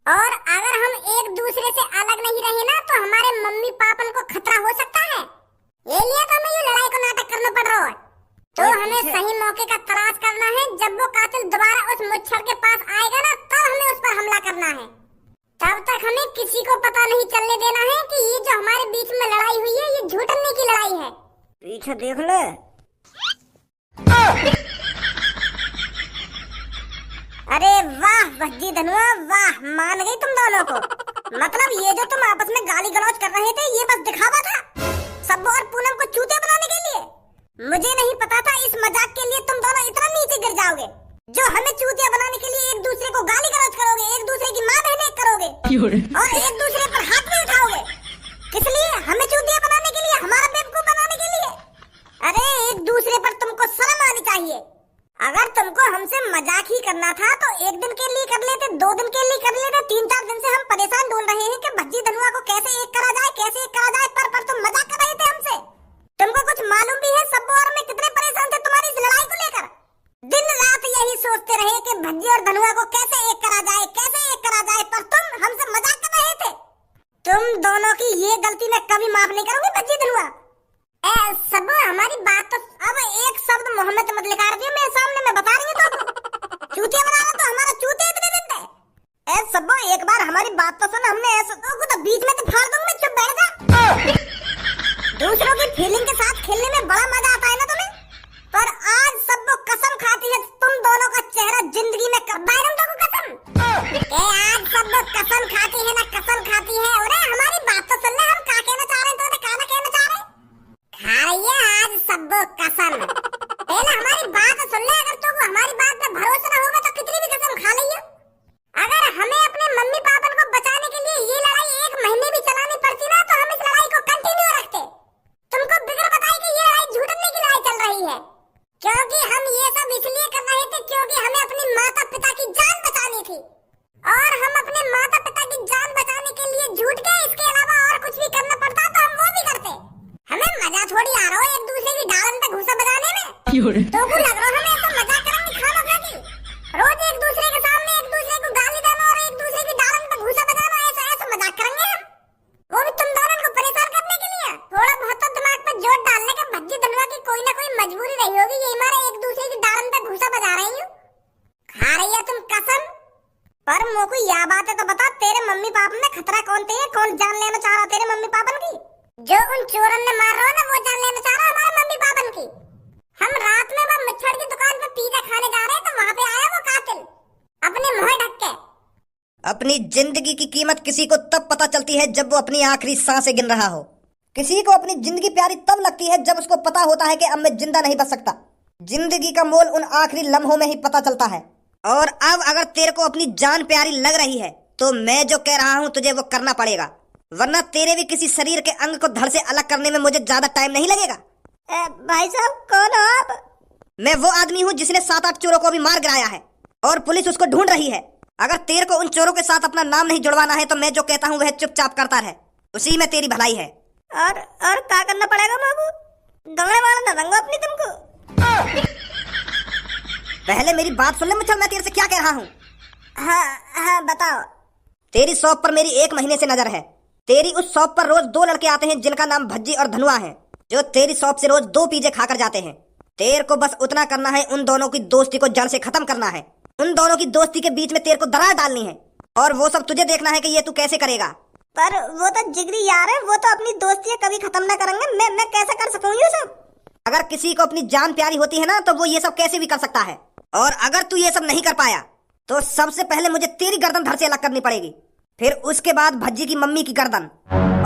और अगर हम एक दूसरे से अलग नहीं रहे ना तो हमारे मम्मी पापा को खतरा हो सकता है। ये लिए तो हमें ये लड़ाई को नाटक करना पड़ रहा है। तो हमें सही मौके का तलाश करना है। जब वो कातिल दोबारा उस मुच्छर के पास आएगा ना तब हमें उस पर हमला करना है। तब तक हमें किसी को पता नहीं चलने देना है कि ये जो हमारे बीच में लड़ाई हुई है ये झूठने की लड़ाई है। पीछे देख ले। अरे वाह भज्जी धनुआ वाह, मान गई तुम दोनों को। मतलब ये जो तुम आपस में गाली गलौज कर रहे थे ये बस दिखावा था सब्बू और पूनम को चूते बनाने के लिए। मुझे नहीं पता था इस मजाक के लिए तुम दोनों इतना नीचे गिर जाओगे जो हमें चूतिया बनाने के लिए एक दूसरे को गाली गलौज करोगे, एक दूसरे की माँ बहनें करोगे और एक दूसरे पर हाथ भी उठाओगे। किस लिए? हमें चूतिया बनाने के लिए, हमारा बेवकूफ बनाने के लिए। अरे एक दूसरे पर तुमको शर्म आनी चाहिए। अगर तुमको हमसे मजाक ही करना था तो एक दिन के लिए कर लेते, 2 दिन के लिए कर लेते। 3-4 दिन से हम परेशान ढूंढ रहे हैं कि भज्जी धनुआ को कैसे एक करा जाए, कैसे एक करा जाए, पर तुम मजाक कर रहे थे हमसे। तुमको कुछ मालूम भी है सब्बू और मैं कितने परेशान थे तुम्हारी इस लड़ाई को लेकर। दिन रात यही सोचते रहे कि भज्जी और धनुआ को कैसे एक करा जाए, कैसे एक करा जाए, पर तुम हमसे मजाक कर रहे थे। तुम दोनों की ये गलती मैं कभी माफ नहीं करूंगी भज्जी धनुआ। सब्बू हमारी बात तो अब एक शब्द मोहम्मद मत लिखा रही हो मेरे सामने, मैं बता रही हूँ तो चूतिया बनाना तो हमारा चूते इतने दिन थे। सब्बू एक बार हमारी बात तो सुन, हमने ऐसा तो बीच में तो फाड़ दूंगा, चुप बैठ जा। दूसरों की फीलिंग के साथ खेलने में बड़ा मजा आता है ना तुम्हें, पर आज सब्बू कसम खाती है तुम दोनों का चेहरा जिंदगी में बायरम को कसम। आज सब्बू कसम खाती है ना, कसम खाती है। अरे हमारी बात तो सुन ले, हम क्या कहना चाह रहे हैं, तो क्या कहना चाह रहे हैं। खाइए आज सब्बू कसम। पहले हमारी बात सुन ले, अगर तुम हमारी बात पे भरोसा ना होगा तो कितनी भी कसम खा लियो। अगर हमें अपने मम्मी पापा को बचाने के लिए ये लड़ाई 1 महीने भी चलानी पड़ती ना तो हम इस लड़ाई को कंटिन्यू रखते। तुमको बिगड़ बताई कि ये लड़ाई झूठने की लड़ाई चल रही है, क्योंकि हम ये सब इसलिए कर रहे थे क्योंकि हमें अपने माता पिता की जान बचानी थी। और हम अपने माता पिता की जान बचाने के लिए झूठ के इसके अलावा और कुछ भी करना पड़ता तो हम वो भी करते। हमें मजा थोड़ी आ रहा हो एक दूसरे की डालन पे घुसा बजाने में। तो को लग रहा हमें ऐसा मजाक करेंगे खाना खा के, रोज एक दूसरे के सामने एक दूसरे को गाली देना और एक दूसरे की डालन पे घुसा बजाना, ऐसा मजाक करेंगे हम, वो भी तुम दोनों को परेशान करने के लिए। थोड़ा बहुत तो दिमाग पे जोर डालने का भज्जी धनुआ की कोई ना कोई मजबूरी रही होगी, ये हमारे एक दूसरे की डालन पे घुसा बजा रही हो। खा रही है तुम कसम। पर मोको यह बात है तो बता, तेरे मम्मी पापा में खतरा कौन थे, कौन जान लेना चाह रहा तेरे मम्मी पापा की? जो उन चोरन ने मार रहा ना वो जान लेना चाह रहा हमारे मम्मी पापा की। हम रात में वो मच्छर की दुकान पे पिज्जा खाने जा रहे हैं तो वहाँ पे आया वो कातिल अपने मुंह ढक के। अपनी जिंदगी की कीमत किसी को तब पता चलती है जब वो अपनी आखिरी सांसें गिन रहा हो। किसी को अपनी जिंदगी प्यारी तब लगती है जब उसको पता होता है कि अब मैं जिंदा नहीं बच सकता। जिंदगी का मोल उन आखिरी लम्हों में ही पता चलता है। और अब अगर तेरे को अपनी जान प्यारी लग रही है तो मैं जो कह रहा हूँ तुझे वो करना पड़ेगा, वरना तेरे भी किसी शरीर के अंग को धड़ से अलग करने में मुझे ज्यादा टाइम नहीं लगेगा। भाई साहब कौन हो आप? मैं वो आदमी हूँ जिसने 7-8 चोरों को भी मार गिराया है और पुलिस उसको ढूंढ रही है। अगर तेरे को उन चोरों के साथ अपना नाम नहीं जुड़वाना है तो मैं जो कहता हूँ वह चुपचाप करता रहे, उसी में तेरी भलाई है। और क्या करना पड़ेगा बाबू? दंगड़े मारना दंगो अपनी तुमको। पहले मेरी बात सुन ले मुझे, मैं तेरे से क्या कह रहा हूँ। हाँ बताओ। तेरी शॉप पर मेरी 1 महीने से नजर है। तेरी उस शॉप पर रोज 2 लड़के आते हैं जिनका नाम भज्जी और धनुआ है, जो तेरी शॉप से रोज 2 पिज्जे खाकर जाते हैं। तेरे को बस उतना करना है, उन दोनों की दोस्ती को जड़ से खत्म करना है। उन दोनों की दोस्ती के बीच में तेरे को दरार डालनी है और वो सब तुझे देखना है कि ये तू कैसे करेगा। पर वो तो जिगरी यार है, वो तो अपनी दोस्ती कभी खत्म ना करेंगे। मैं कैसे कर सकूं ये सब? अगर किसी को अपनी जान प्यारी होती है ना तो वो ये सब कैसे भी कर सकता है। और अगर तू ये सब नहीं कर पाया तो सबसे पहले मुझे तेरी गर्दन धड़ से अलग करनी पड़ेगी, फिर उसके बाद भज्जी की मम्मी की गर्दन,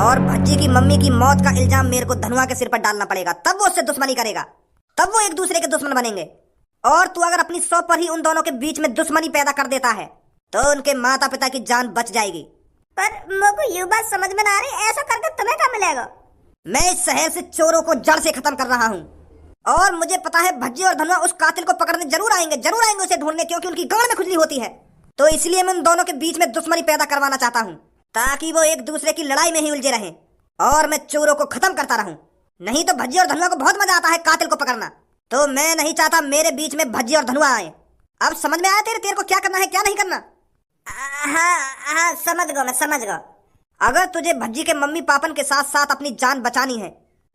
और भज्जी की मम्मी की मौत का इल्जाम मेरे को धनुआ के सिर पर डालना पड़ेगा। तब वो उससे दुश्मनी करेगा, तब वो एक दूसरे के दुश्मन बनेंगे। और तू अगर अपनी शॉप पर ही उन दोनों के बीच में दुश्मनी पैदा कर देता है तो उनके माता पिता की जान बच जाएगी। पर मुझको ये बात समझ में ना आ रही, ऐसा करके तुम्हें क्या मिलेगा? मैं इस शहर से चोरों को जड़ से खत्म कर रहा हूँ और मुझे पता है भज्जी और धनुआ उस कातिल को पकड़ने जरूर आएंगे उसे ढूंढने, क्योंकि उनकी गांड में खुजली होती है। तो इसलिए मैं उन दोनों के बीच में दुश्मनी पैदा करवाना चाहता हूँ ताकि वो एक दूसरे की लड़ाई में ही उलझे रहें और मैं चोरों को खत्म करता रहूं। नहीं तो भज्जी और धनुआ को बहुत मजा आता है कातिल को पकड़ना, तो मैं नहीं चाहता मेरे बीच में भज्जी और धनुआ आए। अब समझ में आया तेरे को क्या करना है क्या नहीं करना? हाँ हाँ, समझ गया, मैं समझ गया। अगर तुझे भज्जी के मम्मी पापन के साथ साथ अपनी जान बचानी है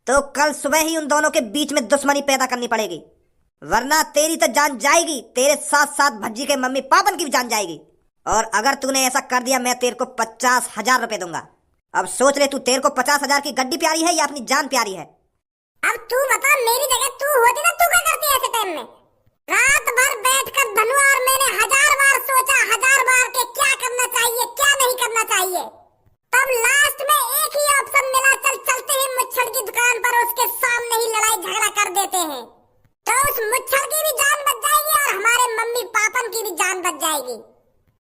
तो कल सुबह ही उन दोनों के बीच में दुश्मनी पैदा करनी पड़ेगी, वरना तेरी तो जान जाएगी, तेरे साथ साथ भज्जी के मम्मी पापन की भी जान जाएगी। और अगर तूने ऐसा कर दिया मैं तेरे को 50,000 रुपए दूंगा। अब सोच ले, तू तेरे को 50,000 की गड्डी प्यारी है या अपनी जान प्यारी है? अब तू बता, मेरी जगह तू होती ना, तू क्या करती ऐसे टाइम में? रात भर बैठकर धनुआ और मैंने 1000 बार सोचा, 1000 बार के क्या करना चाहिए क्या नहीं करना चाहिए। तब लास्ट में एक ही ऑप्शन मिला, चल चलते हैं मुच्छड़ की दुकान पर, उसके सामने ही लड़ाई झगड़ा कर देते हैं, तो उस मुच्छड़ की भी जान बच जाएगी और हमारे मम्मी पापन की भी जान बच जाएगी।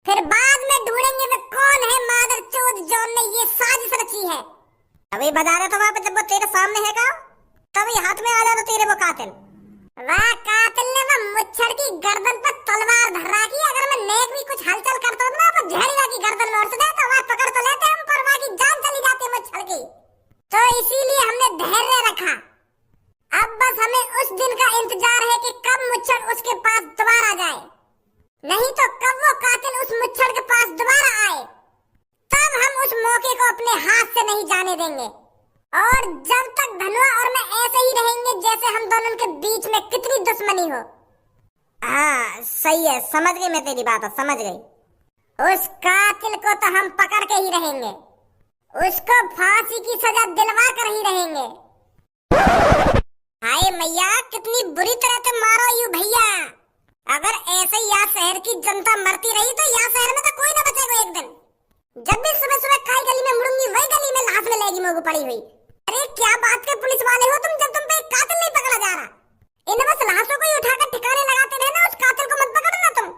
फिर बाद में ढूंढेंगे वे कौन है मादर चोद जॉन ने ये साजिश रची है। अभी बता रहा था वहां पे, जब वो तेरे सामने है का तभी हाथ में आ जाता तेरे वो कातिल। वह कातिल ने वह मुच्छड़ की गर्दन पर तलवार धर रखी। अगर मैं नेक भी कुछ हलचल करता हूँ ना तो झेड़ीवा की गर्दन में उड़ जाता, वह पकड़ तो लेते हम, पर वह की जान चली जाती मुच्छड़ की। तो इसीलिए हमने धैर्य रखा। अब बस हमें उस दिन का इंतजार है कि कब मुच्छड़ उसके पास दोबारा जाए, नहीं तो कब वो कातिल उस मुच्छड़ के पास दोबारा आए, तब हम उस मौके को अपने हाथ से नहीं जाने देंगे। और जब तक धनुआ और मैं ऐसे ही रहेंगे जैसे हम दोनों के बीच में कितनी दुश्मनी हो। हाँ सही है, समझ गई मैं तेरी बात, समझ गई। उस कातिल को तो हम पकड़ के ही रहेंगे, उसको फांसी की सजा दिलवा कर ही रहेंगे। हाय मैया, कितनी बुरी तरह से मारो यू भैया। अगर ऐसे ही यहाँ शहर की जनता मरती रही तो यहाँ शहर में तो कोई ना बचेगा एक दिन। जब भी सुबह सुबह खाई गली में मुड़ूंगी वही गली में लाश में लेगी मुझे पड़ी हुई। अरे क्या बात के पुलिस वाले हो तुम, जब तुम पे एक कातिल नहीं पकड़ा जा रहा। इन बस लाशों को ही उठाकर ठिकाने लगाते रहना, उस कातिल को मत पकड़ना तुम।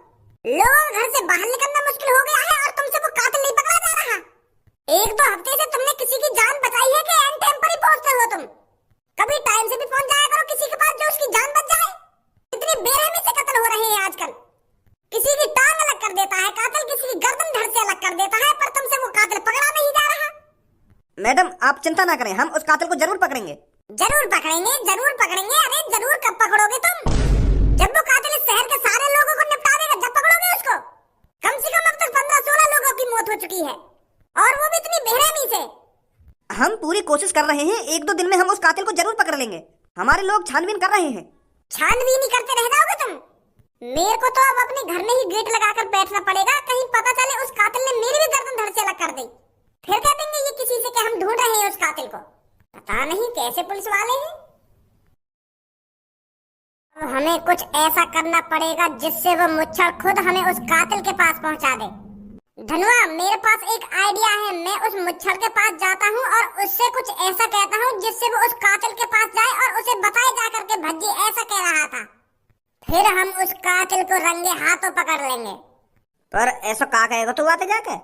लोगों को घर से बाहर निकलना मुश्किल हो गया है और तुमसे वो कातिल नहीं पकड़ा जा रहा। 1-2 हफ्ते से तुमने किसी की जान बचाई है कि एंड टाइम पर ही पहुंचते हो तुम? कभी टाइम से भी पहुंच जाया करो किसी के पास जो उसकी जान बच जाए। इतनी बेरहमी से कत्ल हो रहे हैं आजकल। किसी की टांग अलग कर देता है कातिल, किसी की गर्दन धड़ से अलग कर देता है, पर तुमसे वो कातिल पकड़ा नहीं जा रहा। मैडम आप चिंता ना करें, हम उस कातिल को जरूर पकड़ेंगे। जरूर पकड़ेंगे, जरूर पकड़ेंगे। अरे जरूर कब पकड़ोगे तुम? जब वो कातिल इस शहर के सारे लोगों को निपटा देगा जब पकड़ोगे उसको। कम से कम अब तक 15-16 लोगों की मौत हो चुकी है और वो भी इतनी बेरहमी से। हम पूरी कोशिश कर रहे हैं, 1-2 दिन में हम उस कातिल को जरूर पकड़ लेंगे। हमारे लोग छानबीन कर रहे हैं। छानबीन ही करते रह जाओगे तुम? मेरे को तो अब अपने घर में ही गेट लगाकर बैठना पड़ेगा, कहीं पता चले उस कातिल ने मेरी भी गर्दन धड़ से अलग कर दी। फिर कह देंगे ये किसी से कि हम ढूंढ रहे हैं उस कातिल को। पता नहीं कैसे पुलिस वाले हैं। तो हमें कुछ ऐसा करना पड़ेगा जिससे वो मुच्छड़ खुद हमें उस कातिल के पास पहुंचा दे। धनुआ, मेरे पास एक आइडिया है। मैं उस मुच्छड़ के पास जाता हूँ और उससे कुछ ऐसा कहता हूँ जिससे वो उस कातिल के पास जाए और उसे बताए जाकर के भज्जी ऐसा कह रहा था। फिर हम उस कातिल को रंगे हाथों पकड़ लेंगे। पर ऐसा क्या कहेगा तू आते जाके?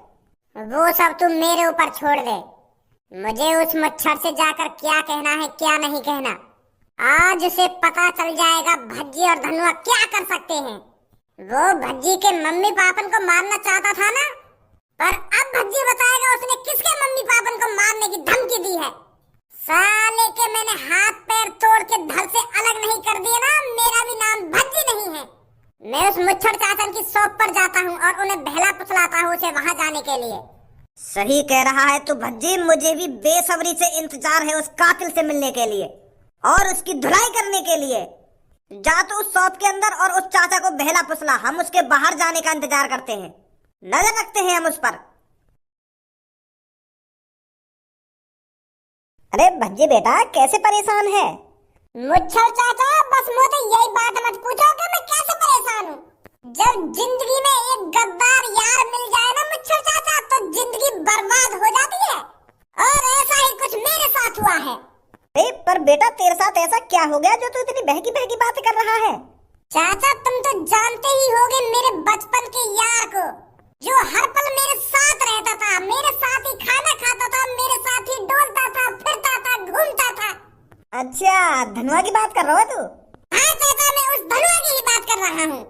वो सब तुम मेरे ऊपर छोड़ दे। मुझे उस मच्छर से जाकर क्या कहना है क्या नहीं कहना, आज उसे पता चल जाएगा भज्जी और धनुआ क्या कर सकते हैं। वो भज्जी के मम्मी पापन को मारना चाहता था ना, पर अब भज्जी बताएगा उसने किसके मम्मी पापन को मारने की धमकी दी है। साले के मैंने हाथ पैर तोड़ के धड़ से अलग नहीं कर दिया ना, मेरा भी नाम भज्जी नहीं है। मैं उस मुच्छड़ चाचन की शॉप पर जाता हूँ और उन्हें बहला फुसलाता हूँ उसे वहाँ जाने के लिए। सही कह रहा है तू भज्जी, मुझे भी बेसब्री से इंतजार है उस कातिल से मिलने के लिए और उसकी धुलाई करने के लिए। जा तो उस शॉप के अंदर और उस चाचा को बहला फुसला, हम उसके बाहर जाने का इंतजार करते हैं, नजर रखते हैं हम उस पर। अरे भज्जी बेटा कैसे परेशान है? मुच्छड़ चाचा, बस मुझे यही बात मत पूछो कि मैं कैसे परेशान हूँ। जब जिंदगी में एक गद्दार यार मिल जाए ना मुच्छड़ चाचा, तो जिंदगी बर्बाद हो जाती है और ऐसा ही कुछ मेरे साथ हुआ है। पर बेटा तेरे साथ ऐसा क्या हो गया जो तू इतनी बहकी बहकी बातें कर रहा है? चाचा तुम तो जानते ही होगे मेरे बचपन के यार को, जो हर पल मेरे साथ रहता था, मेरे साथ ही खाना खाता था, मेरे साथ ही डोलता था, फिरता था, घूमता था। अच्छा धनुआ की बात कर रहा है तू? हाँ चाचा, मैं उस धनुआ की ही बात कर रहा हूँ।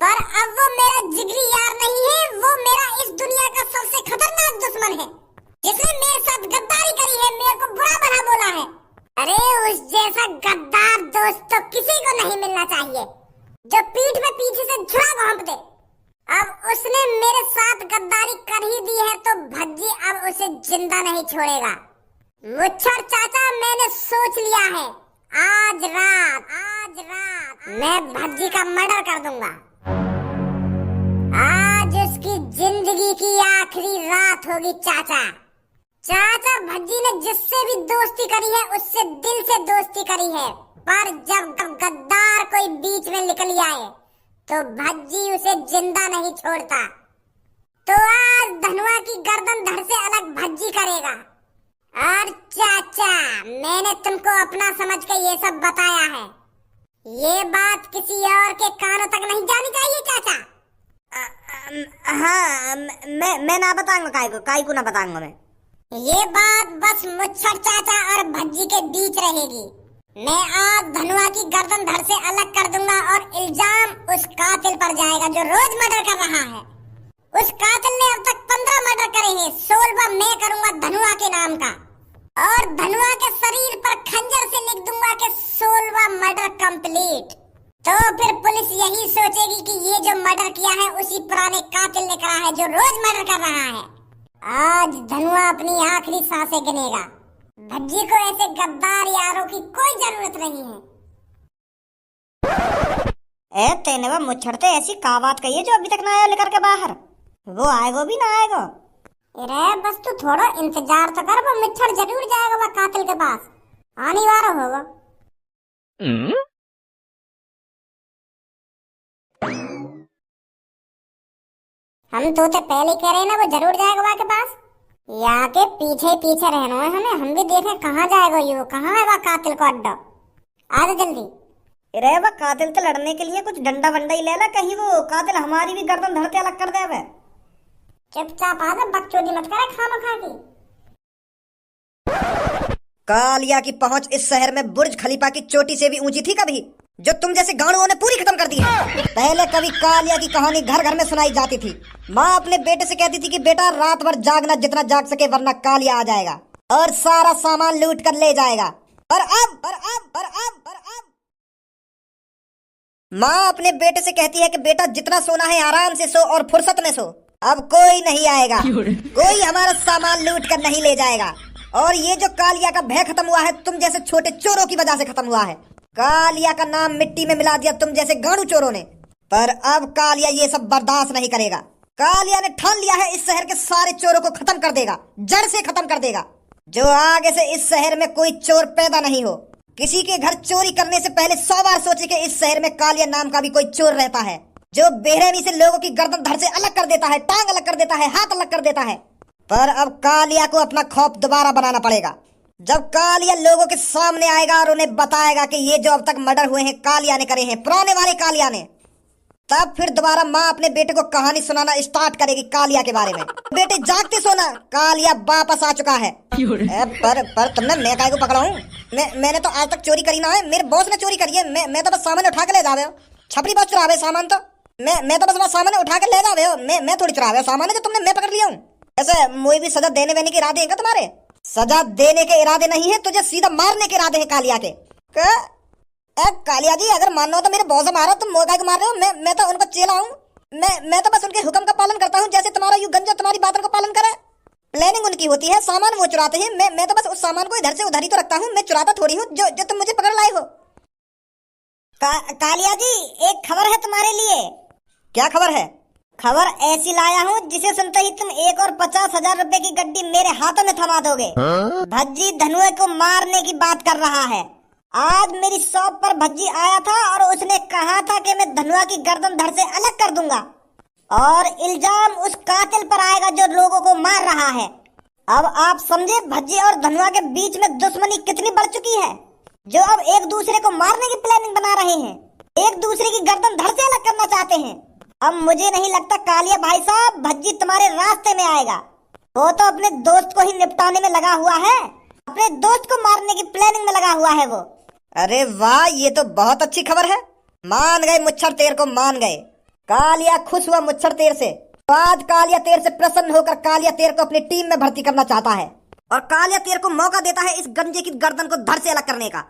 पर अब वो मेरा जिगरी यार नहीं है, वो मेरा इस दुनिया का सबसे खतरनाक दुश्मन है, जिसने मेरे साथ गद्दारी करी है, मेरे को बुरा भला बोला है। अरे उस जैसा गद्दार दोस्त तो किसी को नहीं मिलना चाहिए, जो पीठ में पीछे से छुरा घोंप दे। अब उसने मेरे साथ जिंदा नहीं छोड़ेगा। मुच्छर चाचा, मैंने सोच लिया है, आज रात मैं भज्जी का मर्डर कर दूंगा। आज उसकी जिंदगी की आखिरी रात होगी चाचा। चाचा, भज्जी ने जिससे भी दोस्ती करी है उससे दिल से दोस्ती करी है, पर जब गद्दार कोई बीच में निकल आए तो भज्जी उसे जिंदा नहीं छोड़ता। तो आज धनुआ की गर्दन धड़ से अलग भज्जी करेगा। और चाचा, मैंने तुमको अपना समझ के ये सब बताया है, ये बात किसी और के कानों तक नहीं जानी चाहिए चाचा। हाँ, मैं ना बताऊंगा, काई को ना बताऊंगा मैं। ये बात बस मुच्छर चाचा और भज्जी के बीच रहेगी। मैं आज धनुआ की गर्दन धड़ से अलग कर दूंगा और इल्जाम उस कातिल पर जाएगा जो रोज मर्डर कर रहा है। उस कातिल ने अब तक 15 मर्डर करे हैं, 16वां मैं करूंगा धनुआ के नाम का, और धनुआ के शरीर पर खंजर से लिख दूंगा कि 16वां मर्डर कंप्लीट। तो फिर पुलिस यही सोचेगी कि ये जो मर्डर किया है उसी पुराने कातिल ने करा है जो रोज मर्डर कर रहा है। आज धनुआ अपनी आखिरी सांसें गिनेगा। भज्जी को ऐसे गद्दार यारों की कोई जरूरत नहीं है। तेने वो मुच्छड़ते ऐसी का बात कही है जो अभी तक ना आया लेकर के बाहर? वो आएगा भी ना आएगा? अरे बस तू थोड़ा इंतजार तो कर, वो मुच्छड़ जरूर जाएगा वो कातिल के पास, आने वाला होगा। हम तो पहले कह रहे हैं ना, वो जरूर जाएगा वहाँ के पास। यहाँ के पीछे पीछे रहना है हमें, हम भी देखें कहाँ जाएगा ये, कहाँ है वह कातिल को अड्डा। आ जा जल्दी। अरे वह कातिल तो लड़ने के लिए कुछ डंडा वंडा ही ले ला, कहीं वो कातिल हमारी भी गर्दन धर के अलग कर दे। चुपचाप आ जा, बकचोदी मत करे खाना खा के। कालिया की पहुंच इस शहर में बुर्ज खलीफा की चोटी से भी ऊंची थी कभी, जो तुम जैसे गाड़ुओं ने पूरी खत्म कर दी है। पहले कभी कालिया की कहानी घर घर में सुनाई जाती थी। माँ अपने बेटे से कहती थी कि बेटा रात भर जागना जितना जाग सके, वरना कालिया आ जाएगा और सारा सामान लूट कर ले जाएगा। और अब माँ अपने बेटे से कहती है कि बेटा जितना सोना है आराम से सो और फुर्सत में सो, अब कोई नहीं आएगा, कोई हमारा सामान लूट कर नहीं ले जाएगा। और ये जो कालिया का भय खत्म हुआ है तुम जैसे छोटे चोरों की वजह से खत्म हुआ है। कालिया का नाम मिट्टी में मिला दिया तुम जैसे गाड़ू चोरों ने। पर अब कालिया ये सब बर्दाश्त नहीं करेगा। कालिया ने ठान लिया है इस शहर के सारे चोरों को खत्म कर देगा, जड़ से खत्म कर देगा। जो आगे से इस शहर में कोई चोर पैदा नहीं हो। किसी के घर चोरी करने से पहले 100 बार सोचे कि इस शहर में कालिया नाम का भी कोई चोर रहता है, जो बेरहमी से लोगों की गर्दन धड़ से अलग कर देता है, टांग अलग कर देता है, हाथ अलग कर देता है। पर अब कालिया को अपना खौफ दोबारा बनाना पड़ेगा। जब कालिया लोगों के सामने आएगा और उन्हें बताएगा कि ये जो अब तक मर्डर हुए हैं कालिया ने करे हैं, पुराने वाले कालिया ने, तब फिर दोबारा माँ अपने बेटे को कहानी सुनाना स्टार्ट करेगी कालिया के बारे में। बेटे जागते सोना, कालिया वापस आ चुका है। पर तुमने मैं काहे को पकड़ा हूँ? मैंने तो आज तक चोरी करी ना है, मेरे बॉस ने चोरी करी है। मैं तो बस सामान उठा के ले जावे हो। छपरी बॉस चुरावे सामान तो मैं तो बस सामान उठा के ले जावे हो। मैं थोड़ी चुरावे सामान है जो तुमने मैं पकड़ लिया हूँ। ऐसे मुझे भी सजा देने वेने के इरादे हैं क्या तुम्हारे? सजा देने के इरादे नहीं है, तुझे सीधा मारने के इरादे हैं कालिया के। कालिया जी अगर मानना हो तो मेरे बॉस मारा, तुम मोगा को मार रहे हो। मैं तो उनका चेला हूँ। मैं तो बस उनके हुक्म का पालन करता हूँ, जैसे तुम्हारा यू गंजा तुम्हारी बातों का पालन करे। प्लानिंग उनकी होती है, सामान वो चुराते हैं। मैं तो बस उस सामान को इधर से उधर ही तो रखता हूँ। मैं चुराता थोड़ी हूँ जो तुम मुझे पकड़ लाए हो। कालिया जी एक खबर है तुम्हारे लिए। क्या खबर है? खबर ऐसी लाया हूँ जिसे सुनते ही तुम 1 और 50,000 रुपए की गड्डी मेरे हाथों में थमा दोगे। भज्जी धनुए को मारने की बात कर रहा है। आज मेरी शॉप पर भज्जी आया था और उसने कहा था कि मैं धनुआ की गर्दन धड़ से अलग कर दूंगा और इल्जाम उस कातिल पर आएगा जो लोगों को मार रहा है। अब आप समझे भज्जी और धनुआ के बीच में दुश्मनी कितनी बढ़ चुकी है, जो अब एक दूसरे को मारने की प्लानिंग बना रहे हैं, एक दूसरे की गर्दन धड़ से अलग करना चाहते हैं। अब मुझे नहीं लगता कालिया भाई साहब भज्जी तुम्हारे रास्ते में आएगा। वो तो अपने दोस्त को ही निपटाने में लगा हुआ है, अपने दोस्त को मारने की प्लानिंग में लगा हुआ है वो। अरे वाह, ये तो बहुत अच्छी खबर है। मान गए मुच्छर तेर को, मान गए। कालिया खुश हुआ मुच्छर तेर से। तो आज कालिया तेर से प्रसन्न होकर कालिया तेर को अपनी टीम में भर्ती करना चाहता है और कालिया तेर को मौका देता है इस गंजे की गर्दन को धड़ से अलग करने का।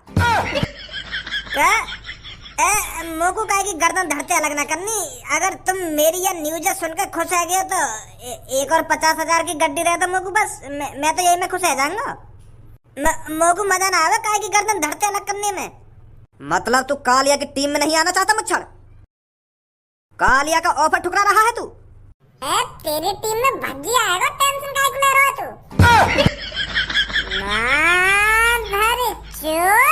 मोकू काहे की गर्दन धरते अलग ना करनी। अगर तुम मेरी या न्यूज सुनकर खुश है गए तो एक और 50,000 की गड्डी रहे तो मोकू बस मैं तो यही में खुश है जाऊंगा। मोकू मजा ना आवे काहे की गर्दन धरते अलग करने में। मतलब तू कालिया की टीम में नहीं आना चाहता मुच्छड़? कालिया का ऑफर ठुकरा रहा है तू? तेरी टीम में भज्जी आएगा, टेंशन काहे को ले रहा है तू? मार भर चोट।